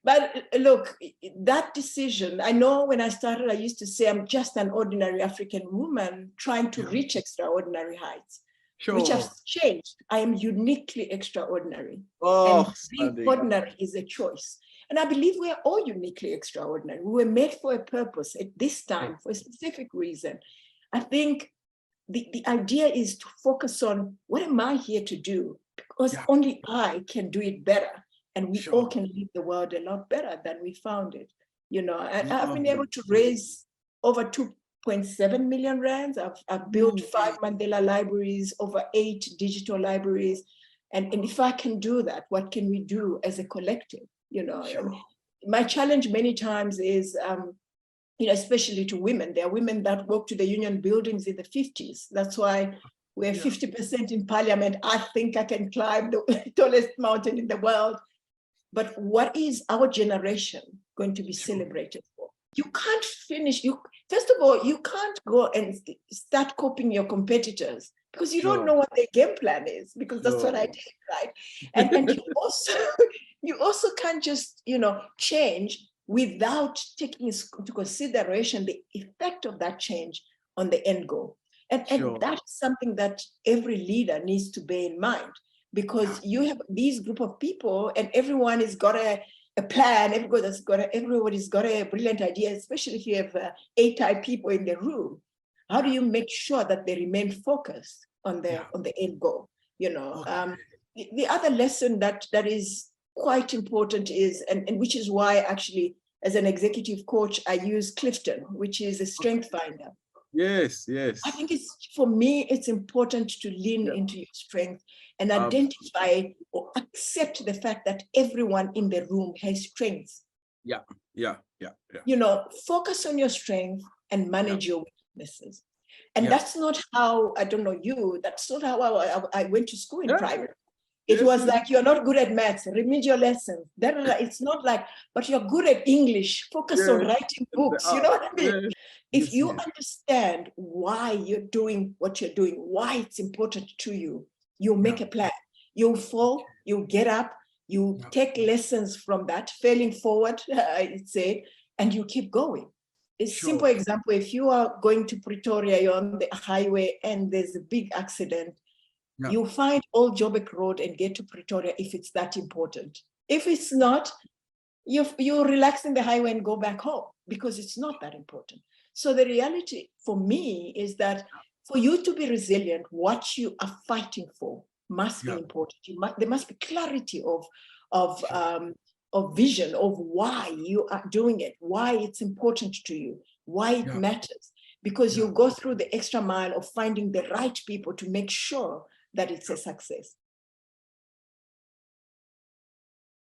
But look, that decision, I know when I started, I used to say I'm just an ordinary African woman trying to reach extraordinary heights, which has changed. I am uniquely extraordinary. And being ordinary is a choice. And I believe we are all uniquely extraordinary. We were made for a purpose at this time, for a specific reason. I think the idea is to focus on what am I here to do? Because only I can do it better. And we all can leave the world a lot better than we found it. You know, I've been able to raise over 2.7 million rands. I've built 5 Mandela libraries, over 8 digital libraries. And if I can do that, what can we do as a collective? You know, my challenge many times is, you know, especially to women. There are women that walk to the union buildings in the 50s. That's why we're 50% in parliament. I think I can climb the tallest mountain in the world. But what is our generation going to be celebrated for? You can't finish. First of all, you can't go and start copying your competitors because you don't know what their game plan is, because that's what I did, right? And you also can't just, you know, change without taking into consideration the effect of that change on the end goal. And that's something that every leader needs to bear in mind. Because you have these group of people and everyone has got a plan, everybody's got a brilliant idea, especially if you have 8 type people in the room. How do you make sure that they remain focused on the end goal? You know, the other lesson that is quite important is, and which is why actually as an executive coach, I use Clifton, which is a strength finder. Yes. I think for me, it's important to lean into your strength and identify or accept the fact that everyone in the room has strengths. Yeah. You know, focus on your strength and manage your weaknesses. And that's not how, I don't know you, that's not how I went to school in private. It was like, you're not good at maths, remedial lessons. It's not like, but you're good at English, focus on writing books, you know what I mean? If you understand why you're doing what you're doing, why it's important to you, you'll make a plan. You'll fall, you'll get up, you take lessons from that, failing forward, I'd say, and you keep going. A simple example, if you are going to Pretoria, you're on the highway and there's a big accident, you find Old Joburg Road and get to Pretoria if it's that important. If it's not, you relax in the highway and go back home because it's not that important. So the reality for me is that for you to be resilient, what you are fighting for must be important. There must be clarity of vision of why you are doing it, why it's important to you, why it matters. Because you go through the extra mile of finding the right people to make sure that it's a success.